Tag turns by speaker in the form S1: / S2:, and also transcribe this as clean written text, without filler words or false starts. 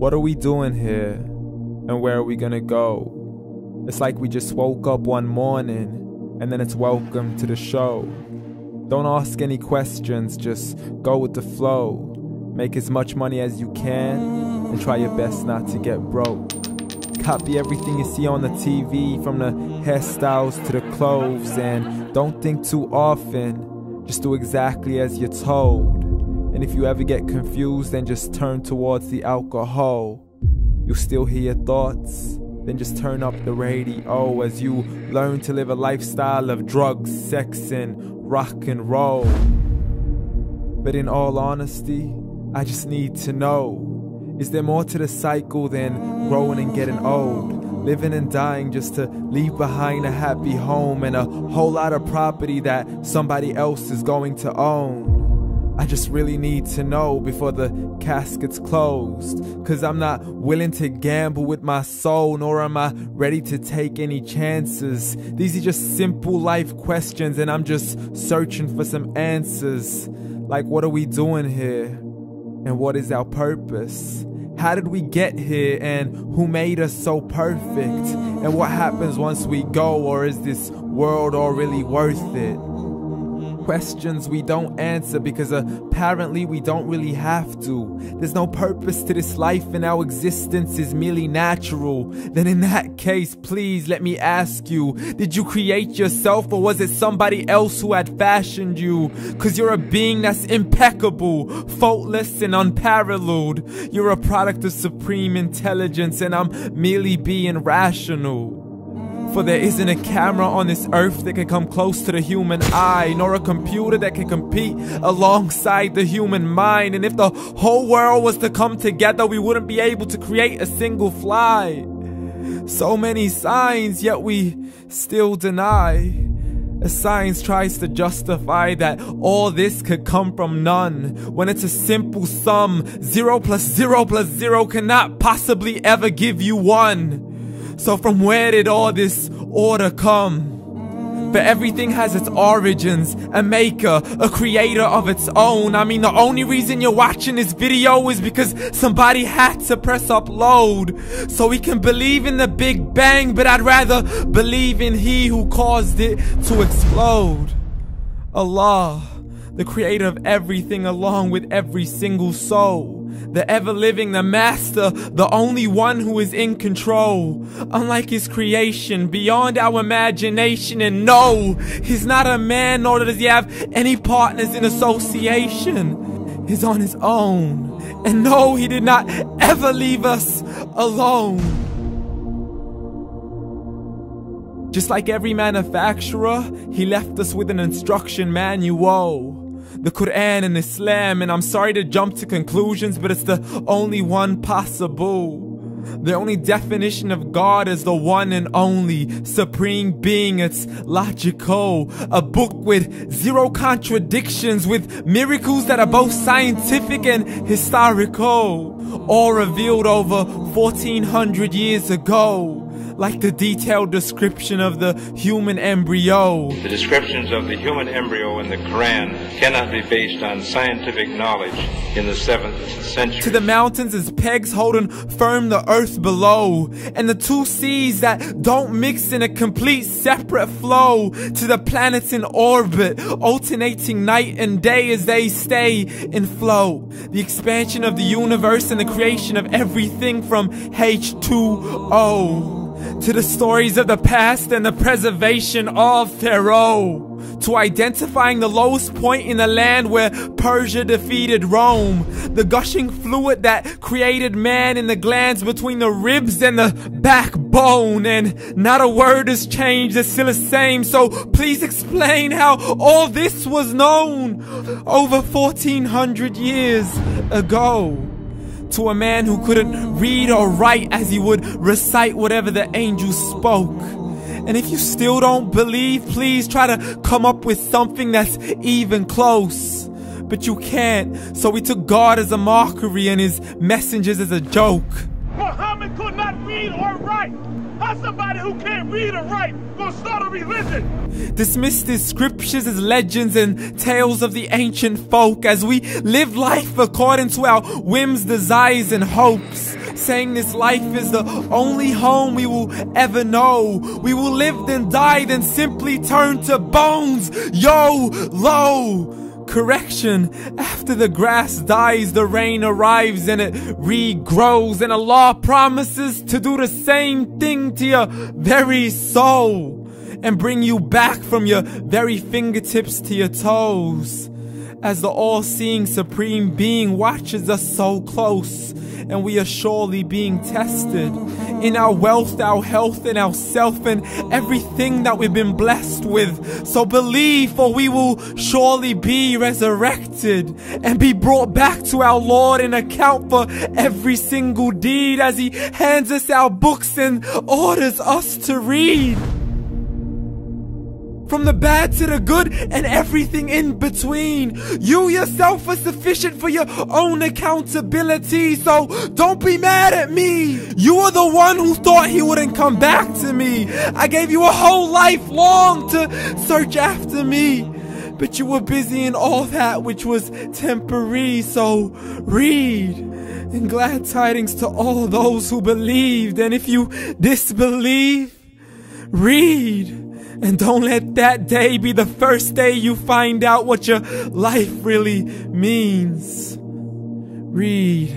S1: What are we doing here? And where are we gonna go? It's like we just woke up one morning and then it's welcome to the show. Don't ask any questions, just go with the flow. Make as much money as you can and try your best not to get broke. Copy everything you see on the TV, from the hairstyles to the clothes, and don't think too often, just do exactly as you're told. And if you ever get confused, then just turn towards the alcohol. You'll still hear your thoughts, then just turn up the radio as you learn to live a lifestyle of drugs, sex, and rock and roll. But in all honesty, I just need to know, is there more to the cycle than growing and getting old? Living and dying just to leave behind a happy home and a whole lot of property that somebody else is going to own. I just really need to know before the casket's closed, 'cause I'm not willing to gamble with my soul, nor am I ready to take any chances. These are just simple life questions and I'm just searching for some answers. Like, what are we doing here? And what is our purpose? How did we get here, and who made us so perfect? And what happens once we go, or is this world all really worth it? Questions we don't answer because apparently we don't really have to. There's no purpose to this life and our existence is merely natural. Then in that case, please let me ask you, did you create yourself, or was it somebody else who had fashioned you? 'Cause you're a being that's impeccable, faultless and unparalleled. You're a product of supreme intelligence and I'm merely being rational. For there isn't a camera on this earth that can come close to the human eye, nor a computer that can compete alongside the human mind. And if the whole world was to come together, we wouldn't be able to create a single fly. So many signs, yet we still deny. As science tries to justify that all this could come from none, when it's a simple sum. 0 plus 0 plus 0 cannot possibly ever give you 1. So from where did all this order come? For everything has its origins, a maker, a creator of its own. I mean, the only reason you're watching this video is because somebody had to press upload. So we can believe in the Big Bang, but I'd rather believe in He who caused it to explode. Allah, the creator of everything along with every single soul. The ever-living, the master, the only one who is in control. Unlike his creation, beyond our imagination. And no, he's not a man, nor does he have any partners in association. He's on his own. And no, he did not ever leave us alone. Just like every manufacturer, he left us with an instruction manual. The Quran and Islam, and I'm sorry to jump to conclusions, but it's the only one possible. The only definition of God is the one and only supreme being. It's logical, a book with 0 contradictions, with miracles that are both scientific and historical, all revealed over 1400 years ago. Like the detailed description of the human embryo.
S2: The descriptions of the human embryo in the Quran cannot be based on scientific knowledge in the 7th century.
S1: To the mountains as pegs holding firm the earth below, and the 2 seas that don't mix in a complete separate flow. To the planets in orbit, alternating night and day as they stay in flow. The expansion of the universe and the creation of everything from H2O. To the stories of the past and the preservation of Pharaoh. To identifying the lowest point in the land where Persia defeated Rome. The gushing fluid that created man in the glands between the ribs and the backbone. And not a word has changed, it's still the same. So please explain how all this was known over 1400 years ago. To a man who couldn't read or write, as he would recite whatever the angels spoke. And if you still don't believe, please try to come up with something that's even close. But you can't, so we took God as a mockery and his messengers as a joke.
S3: Muhammad could not read or write. How's somebody who can't read or write gonna start a religion?
S1: Dismissed his scriptures as legends and tales of the ancient folk, as we live life according to our whims, desires, and hopes. saying this life is the only home we will ever know. We will live then die, then simply turn to bones. YOLO! Correction, after the grass dies, the rain arrives and it regrows, and Allah promises to do the same thing to your very soul and bring you back from your very fingertips to your toes, as the all-seeing supreme being watches us so close, and we are surely being tested in our wealth, our health, and our self, and everything that we've been blessed with. So believe, for we will surely be resurrected and be brought back to our Lord and account for every single deed, as He hands us our books and orders us to read. From the bad to the good and everything in between. You yourself are sufficient for your own accountability, so don't be mad at me. You are the one who thought He wouldn't come back to me. I gave you a whole life long to search after me, but you were busy in all that which was temporary. So read, and glad tidings to all those who believed. And if you disbelieve, read. And don't let that day be the first day you find out what your life really means. Read.